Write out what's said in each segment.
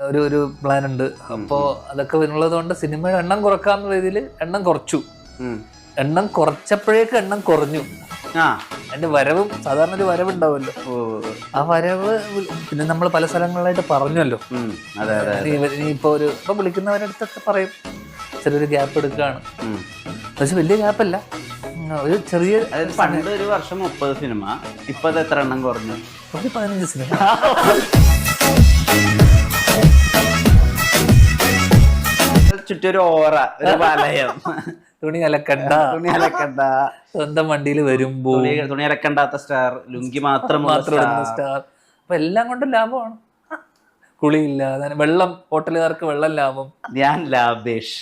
ഒരു പ്ലാൻ ഉണ്ട്. അപ്പോൾ അതൊക്കെ ഉള്ളത് കൊണ്ട് സിനിമയുടെ എണ്ണം കുറക്കാവുന്ന രീതിയിൽ എണ്ണം കുറച്ചു. എണ്ണം കുറച്ചപ്പോഴേക്ക് എണ്ണം കുറഞ്ഞു. അതിന്റെ വരവും സാധാരണ ഒരു വരവുണ്ടാവുമല്ലോ, ആ വരവ് പിന്നെ നമ്മൾ പല സ്ഥലങ്ങളിലായിട്ട് പറഞ്ഞല്ലോ. ഇനിയിപ്പോ ഇപ്പൊ വിളിക്കുന്നവരടുത്തൊക്കെ പറയും ചെറിയൊരു ഗ്യാപ്പ് എടുക്കുകയാണ്. പക്ഷെ വലിയ ഗ്യാപ്പല്ല, ഒരു ചെറിയ. പണ്ട് ഒരു വർഷം 30 സിനിമ, ഇപ്പൊ എത്ര എണ്ണം കുറഞ്ഞു? 15 സിനിമ. ചുറ്റൊരു ഓറ, ഒരു വലയം. തുണി അലക്കണ്ട, സ്വന്തം വണ്ടിയിൽ വരുമ്പോ തുണി അലക്കണ്ടാത്ത സ്റ്റാർ, ലുങ്കി മാത്രം സ്റ്റാർ. അപ്പൊ എല്ലാം കൊണ്ടും ലാഭമാണ്. കുളിയില്ല, വെള്ളം, ഹോട്ടലുകാർക്ക് വെള്ളം ലാഭം. ഞാൻ ലാഭേഷ്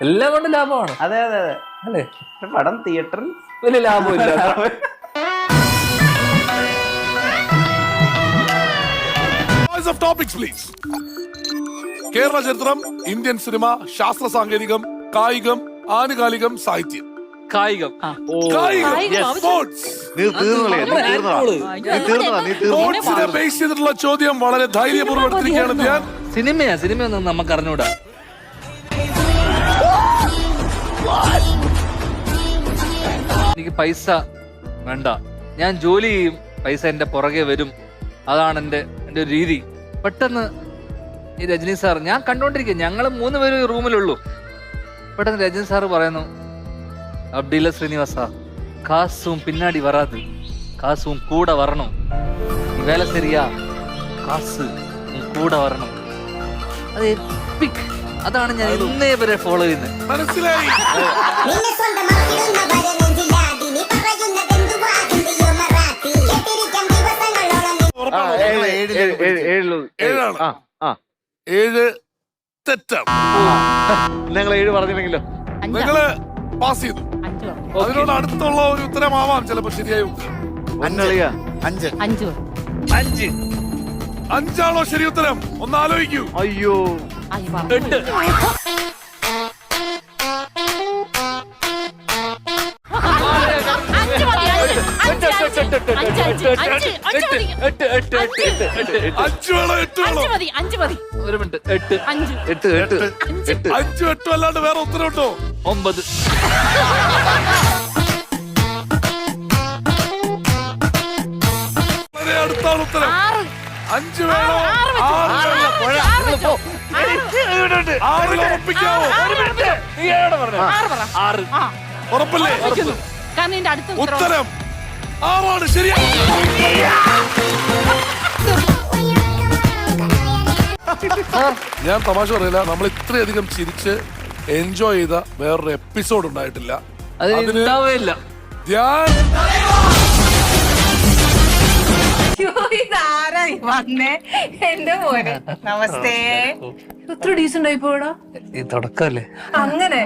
എല്ലാം കൊണ്ടും ലാഭമാണ്. അതെ അതെ അതെ അല്ലേ? പടം തിയേറ്ററിൽ വലിയ ലാഭമില്ല. കേരള ചരിത്രം, ഇന്ത്യൻ സിനിമ, ശാസ്ത്ര സാങ്കേതികം, കായികം, ആനുകാലികം, സാഹിത്യം. കായികം, സ്പോർട്സിനെ ബേസ് ചെയ്തിട്ടുള്ള ചോദ്യം വളരെ ധൈര്യപൂർവ്വം എടുത്തിരിക്കുകയാണ് ഞാൻ. സിനിമയൊന്നും നമുക്ക് അറിഞ്ഞൂടാ. എനിക്ക് പൈസ വേണ്ട, ഞാൻ ജോലി ചെയ്യും, പൈസ എന്റെ പുറകെ വരും. അതാണ് എന്റെ ഒരു രീതി. പെട്ടെന്ന് ഈ രജനി സാർ, ഞാൻ കണ്ടോണ്ടിരിക്കുക, ഞങ്ങൾ 3 പേര് റൂമിലുള്ളൂ. പെട്ടെന്ന് രജനി സാറ് പറയുന്നു, അബ്ദില്ല ശ്രീനിവാസ, കാസും പിന്നാടി വരാത്, കാസും കൂടെ വരണം, വേല ശരിയാ, കാസ് കൂടെ വരണം. അത് എപ്പിക്. അതാണ് ഞാൻ ഇന്നേ വരെ ഫോളോ ചെയ്യുന്നത്. മനസ്സിലായി? ഏഴ് തെറ്റാണ്. ഞങ്ങൾ 7 പറഞ്ഞില്ലെങ്കിലോ? നിങ്ങള് പാസ് ചെയ്തു. അതിനോട് അടുത്തുള്ള ഒരു ഉത്തരമാവാം ചിലപ്പോ ശരിയായ ഉത്തരം. 5 ശരി ഉത്തരം. ഒന്ന് ആലോചിക്കൂ. അയ്യോ, 8. ഒരു മിനിറ്റ്. 8 അല്ലാണ്ട് വേറെ ഉത്തരം ഉണ്ടോ? 9. വളരെ അടുത്താണ് ഉത്തരം. 5 വേണോ? 6 ഉറപ്പിക്കാവോ? ഉറപ്പല്ലേ? ഉത്തരം 6 ശരിയാണ്. ഞാൻ തമാശ പറയില്ല, നമ്മൾ ഇത്രയധികം ചിരിച്ച് എൻജോയ് ചെയ്ത വേറൊരു എപ്പിസോഡ് ഉണ്ടായിട്ടില്ല. അതിന് ധ്യാൻ എന്റെ മോനെ നമസ്തേ. ഇത്ര ഡീസന്റ് ആയിപ്പോടാ. ഈ തുടക്കല്ലേ അങ്ങനെ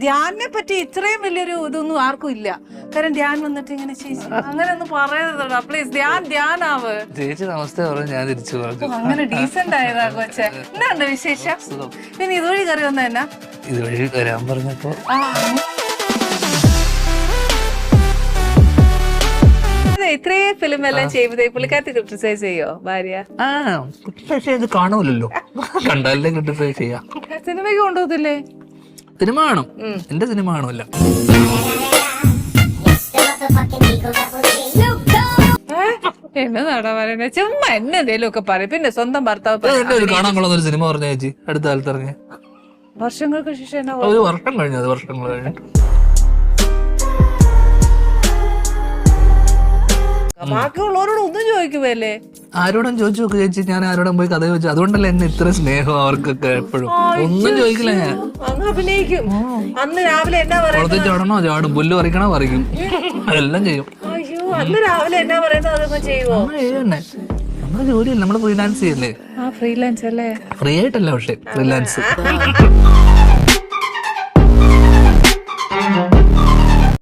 ധ്യാനെ പറ്റി ഇത്രയും വലിയൊരു ഇതൊന്നും ആർക്കും ഇല്ല. കാരണം ധ്യാൻ വന്നിട്ട് ഇങ്ങനെ ചേച്ചി അങ്ങനെ ഒന്നും പറയരുതടാ പ്ലീസ്. ധ്യാനാവ് ചേച്ചി നമസ്തേ പറഞ്ഞു, ഞാൻ തിരിച്ചു പറഞ്ഞു. അങ്ങനെ ഡീസന്റ് ആയതാ കൊച്ചെ. എന്താണ്ട് വിശേഷം? പിന്നെ ഇതുവഴി കയറി വന്ന എന്നാ? ഇതുവഴി വരാൻ പറഞ്ഞപ്പോ ഇത്രയും ഫിലിം എല്ലാം ചെയ്യുമ്പോ പുള്ളിക്കാരത്തി ക്രിട്ടിസൈസ് ചെയ്യോ ഭാര്യ? ക്രിട്ടിസൈസ് ചെയ്ത് കാണൂലല്ലോ, കണ്ടാലേ ക്രിട്ടിസൈസ് ചെയ്യാം. സിനിമയ്ക്ക് കൊണ്ടുപോകത്തില്ലേ? സിനിമ കാണും, എന്റെ സിനിമ കാണുമല്ല. എന്നതാടാ പറയുന്നത്? ചുമ്മാ എന്നെ എന്തേലും ഒക്കെ പറയും. പിന്നെ സ്വന്തം ഭർത്താവ് കാണാൻ കൊള്ളുന്ന ഒരു സിനിമ പറഞ്ഞ ചേച്ചി അടുത്ത കാലത്ത് ഇറങ്ങിയ വർഷങ്ങൾക്ക് ശേഷം ഒരു വർഷം കഴിഞ്ഞത്, വർഷങ്ങൾ കഴിഞ്ഞിട്ട്. ബാക്കിയുള്ളവരോട് ഒന്നും ചോദിക്കുമല്ലേ? ആരോടും ചോദിച്ചു നോക്ക് ചേച്ചി, ഞാൻ ആരോടും പോയി കഥ ചോദിച്ചു. അതുകൊണ്ടല്ലേ എന്നെ ഇത്ര സ്നേഹം അവർക്കൊക്കെ. എപ്പോഴും ഒന്നും ചോദിക്കില്ല ഞാൻ. അങ്ങ് അഭിനയിക്കും. അന്ന് രാവിലെ എന്നാ പറയുന്നത്? ചാടണോ ചാടും, പുല്ല് പറിക്കണോ പറിക്കും, അതെല്ലാം ചെയ്യും. അയ്യോ, അന്ന് രാവിലെ എന്നാ പറയുന്നത് അതൊക്കെ ചെയ്യുമോ? നമ്മള് ജോലിയല്ല, നമ്മള് ഫ്രീലാൻസ് ചെയ്യല്ലേ. ഫ്രീലാൻസ് അല്ലേ? ഫ്രീ ആയിട്ടല്ല, പക്ഷെ ഫ്രീലാൻസ്.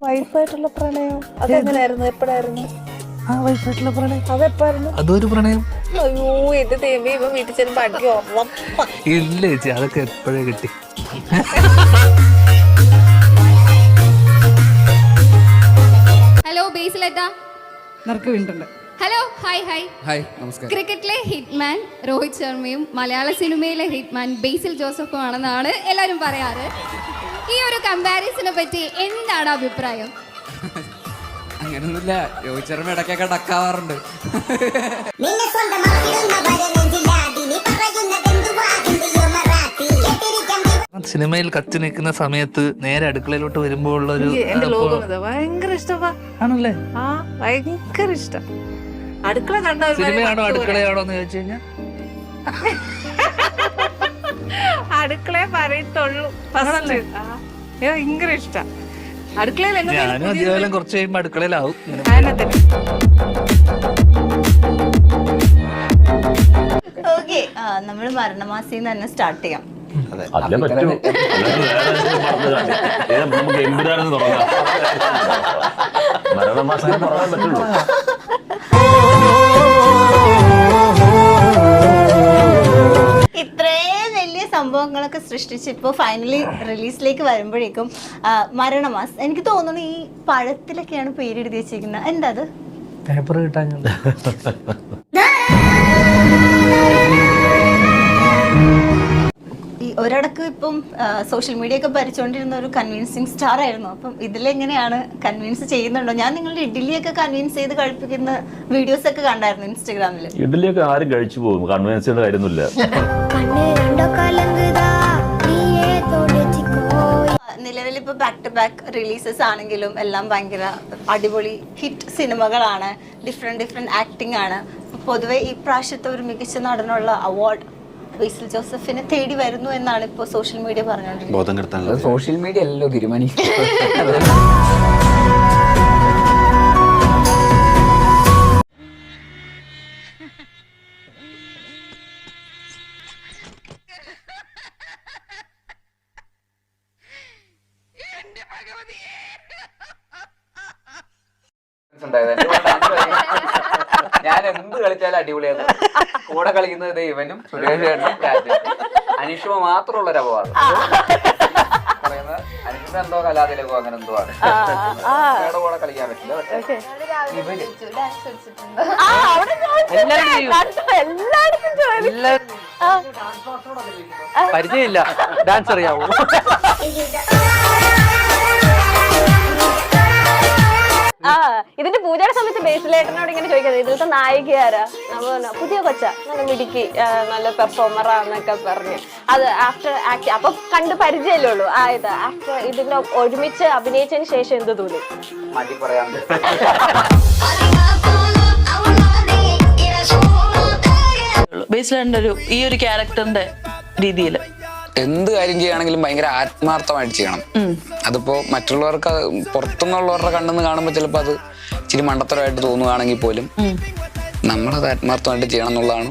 വൈഫായിട്ടുള്ള പ്രണയം അതെങ്ങനെയായിരുന്നു? എപ്പോഴായിരുന്നു വൈഫായിട്ടുള്ള പ്രണയം? അതെപ്പായിരുന്നു? അതൊരു പ്രണയം. അയ്യോ, എന്റെ തേമ്പി ഇവ വീട്ടിൽ ചെല്ലുമ്പോ അടിക്കും. ഇല്ല ചേച്ചി, അതൊക്കെ എപ്പോഴേ കിട്ടി. ഹലോ ബേസിലേട്ടാ, നിനക്ക് വീണ്ടുണ്ട്. ഹലോ ഹായ് ഹായ് ഹായ് നമസ്കാരം. ക്രിക്കറ്റിലെ ഹിറ്റ്മാൻ രോഹിത് ശർമ്മയും മലയാള സിനിമയിലെ ഹിറ്റ്മാൻ ബേസിൽ ജോസഫും ആണെന്നാണ് എല്ലാവരും പറയാറ്. ഈ ഒരു കമ്പാരിസനെ പറ്റി എന്താണ് അഭിപ്രായം? അങ്ങനൊന്നുമില്ല, രോഹിത് ശർമ്മ ഇടയ്ക്കൊക്കെ ഡക്കാവാറുണ്ട്. സിനിമയിൽ കത്തി നിൽക്കുന്ന സമയത്ത് നേരെ അടുക്കളയിലോട്ട് വരുമ്പോൾ ഉള്ളൊരു എന്റെ ലോകം ഇത് ഭയങ്കര ഇഷ്ടമാ. ആണല്ലേ? ആ ഭയങ്കര ഇഷ്ടം. അടുക്കള കണ്ട സിനിമയാണോ അടുക്കളയാണോ എന്ന് ചോദിച്ചു കഴിഞ്ഞാൽ അടുക്കളയെ പറയത്തുള്ളൂ. ഭയങ്കര ഇഷ്ടം അടുക്കളയിൽ. ഞാനും അതുപോലെ കുറച്ച് കഴിയുമ്പോ അടുക്കളയിലാവും. ഓക്കെ, നമ്മൾ മരണമാസിന്ന് തന്നെ സ്റ്റാർട്ട് ചെയ്യാം. അതിലെ പറ്റൂ. നമുക്ക് എമ്പുരാനെന്ന് തുടങ്ങാം. മരണമാസം പറയാൻ പറ്റുള്ളൂ. ഇത്രയും വലിയ സംഭവങ്ങളൊക്കെ സൃഷ്ടിച്ച് ഇപ്പോൾ ഫൈനലി റിലീസിലേക്ക് വരുമ്പോഴേക്കും മരണമാസ്, എനിക്ക് തോന്നുന്നു ഈ പഴത്തിലൊക്കെയാണ് പേരെഴുതി വെച്ചിരിക്കുന്നത്. എന്താ അത്? പേപ്പർ കിട്ടാൻ ഈ ഒരിടക്ക് ഇപ്പം സോഷ്യൽ മീഡിയ ഒക്കെ ഭരിച്ചുകൊണ്ടിരുന്ന ഒരു കൺവിൻസിങ് സ്റ്റാർ ആയിരുന്നു. അപ്പം ഇതിലെങ്ങനെയാണ് കൺവിൻസ് ചെയ്യുന്നുണ്ടോ? ഞാൻ നിങ്ങളുടെ ഇഡ്ഡലിയൊക്കെ കൺവിൻസ് ചെയ്ത് കഴിപ്പിക്കുന്ന വീഡിയോസ് ഒക്കെ കണ്ടായിരുന്നു ഇൻസ്റ്റഗ്രാമിൽ. ഇഡലിയൊക്കെ ആരും കഴിച്ചു പോകും, കൺവിൻസ് ചെയ്യേണ്ട കാര്യമൊന്നുമില്ല. നിലവിൽ ഇപ്പൊ ബാക്ക് ടു ബാക്ക് റിലീസസ് ആണെങ്കിലും എല്ലാം ഭയങ്കര അടിപൊളി ഹിറ്റ് സിനിമകളാണ്. ഡിഫറെന്റ് ആക്ടിങ് ആണ്. പൊതുവെ ഈ പ്രാവശ്യത്തെ ഒരു മികച്ച നടനുള്ള അവാർഡ് ബേസിൽ ജോസഫിനെ തേടി വരുന്നു എന്നാണ് ഇപ്പോൾ സോഷ്യൽ മീഡിയ പറഞ്ഞുകൊണ്ടിരിക്കുന്നത്. സോഷ്യൽ മീഡിയ അല്ലല്ലോ തീരുമാനിക്കും. ഞാൻ എന്ത് കളിച്ചാലും അടിപൊളിയാണ്. കൂടെ കളിക്കുന്നത് ഇവനും സുരേഷ് ചേട്ടനും അനീഷുമ മാത്രമുള്ള ഒരു അപവാദം പറയുന്നത്. അനീഷ എന്തോ കലാതിലകോ അങ്ങനെ എന്തോ ആണ്. കൂടെ കളിക്കാൻ പറ്റില്ല. പക്ഷേ ഇവര് പരിചയമില്ല, ഡാൻസ് അറിയാവോ? ഇതിന്റെ പൂജയുടെ സമയത്ത് ബേസിലേട്ടനോട് ഇങ്ങനെ ചോദിക്കുന്നത് ഇതിലത്തെ നായികയാരാ? പുതിയ കൊച്ച, നല്ല മിടുക്കി, നല്ല പെർഫോമറാന്നൊക്കെ പറഞ്ഞ് അത് ആഫ്റ്റർ ആക്ട് അപ്പൊ കണ്ട് പരിചയമല്ലേ ഉള്ളൂ. ആഫ്റ്റർ ഇതിന്റെ ഒരുമിച്ച് അഭിനയിച്ചതിന് ശേഷം എന്ത് തോന്നി? മതി പറയാൻ. ബേസിലേട്ടൻ്റെ ഈ ഒരു ക്യാരക്ടറിന്റെ രീതിയിൽ എന്ത് കാര്യം ചെയ്യുകയാണെങ്കിലും ഭയങ്കര ആത്മാർത്ഥമായിട്ട് ചെയ്യണം. അതിപ്പോ മറ്റുള്ളവർക്ക് പുറത്തുനിന്നുള്ളവരുടെ കണ്ണെന്ന് കാണുമ്പോൾ ചിലപ്പോൾ അത് ഇച്ചിരി മണ്ടത്തരമായിട്ട് തോന്നുകയാണെങ്കിൽ പോലും നമ്മളത് ആത്മാർത്ഥമായിട്ട് ചെയ്യണം എന്നുള്ളതാണ്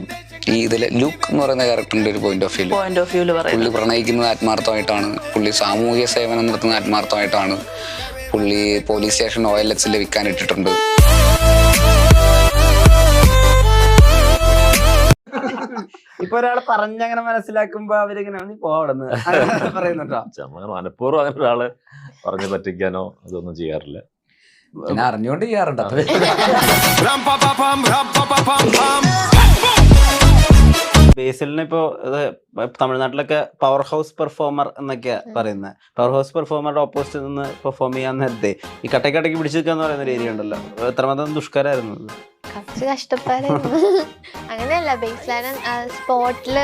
ഈ ഇതിലെ ലൂക്ക് എന്ന് പറയുന്ന ക്യാരക്ടറിന്റെ ഒരു പോയിന്റ് ഓഫ് വ്യൂ. പുള്ളി പ്രണയിക്കുന്നത് ആത്മാർത്ഥമായിട്ടാണ്. പുള്ളി സാമൂഹിക സേവനം നടത്തുന്ന ആത്മാർത്ഥമായിട്ടാണ്. പുള്ളി പോലീസ് സ്റ്റേഷൻ OLX വിൽക്കാനിട്ടിട്ടുണ്ട്. ഇപ്പൊ ഒരാൾ പറഞ്ഞങ്ങനെ മനസ്സിലാക്കുമ്പോ അവരിങ്ങനെ പോവടെന്ന് പറയുന്നുണ്ടോ? മനഃപൂർവ്വം അങ്ങനെ ഒരാള് പറഞ്ഞു പറ്റിക്കാനോ അതൊന്നും ചെയ്യാറില്ല. ഞാൻ അറിഞ്ഞുകൊണ്ട് ചെയ്യാറുണ്ട്. ബേസിലിന് ഇപ്പോ തമിഴ്നാട്ടിലൊക്കെ പവർ ഹൗസ് പെർഫോമർ എന്നൊക്കെയാ പറയുന്നത്. പവർ ഹൗസ് പെർഫോമറുടെ ഓപ്പോസിറ്റ് നിന്ന് പെർഫോം ചെയ്യാൻ നേരത്തെ ഈ കട്ടയ്ക്ക് പിടിച്ചു നിൽക്കാന്ന് പറയുന്ന ഒരു ഏരിയ ഉണ്ടല്ലോ, എത്രമാത്രം ദുഷ്കരായിരുന്നു? കുറച്ച് കഷ്ടപ്പാടായിരുന്നു. അങ്ങനെയല്ല, ബേസിലേട്ടൻ സ്പോട്ടില്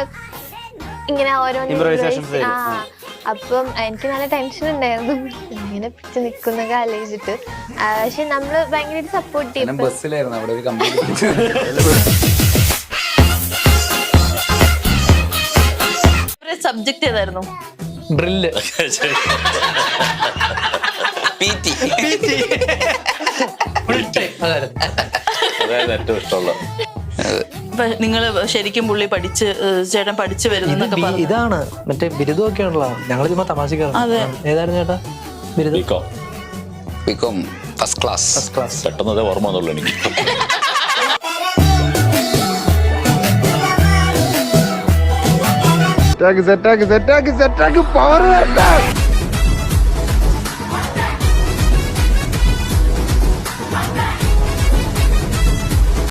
ഇങ്ങനെ ഓരോന്ന്. അപ്പം എനിക്ക് നല്ല ടെൻഷൻ ഉണ്ടായിരുന്നു ഇങ്ങനെ പിടിച്ച് നിക്കുന്നൊക്കെ ആലോചിച്ചിട്ട്. പക്ഷെ നമ്മള് ഭയങ്കര സപ്പോർട്ട് ചെയ്യും. ബസ്സിലായിരുന്നു അവിടെ ഒരു കമ്പനി. സബ്ജക്ട് ഏതായിരുന്നു? ഡ്രില്ല്. അതായത് ഏറ്റവും ഇഷ്ടമുള്ള. നിങ്ങൾ ശരിക്കും പുള്ളി പഠിച്ച് ചേട്ടൻ പഠിച്ചു വരുന്നൊക്കെ പറഞ്ഞു. ഇതാണ് മറ്റേ ബിരുദമൊക്കെ ഉള്ള ഞങ്ങൾ ചുമ്മാ തമാശക്കാണ്. ഏതായിരുന്നു ചേട്ടാ ബിരുദം? BCom first class. പെട്ടെന്ന് അതേ ഓർമ്മ വന്നുള്ളൂ എനിക്ക്. സെറ്റാക്ക് പവർ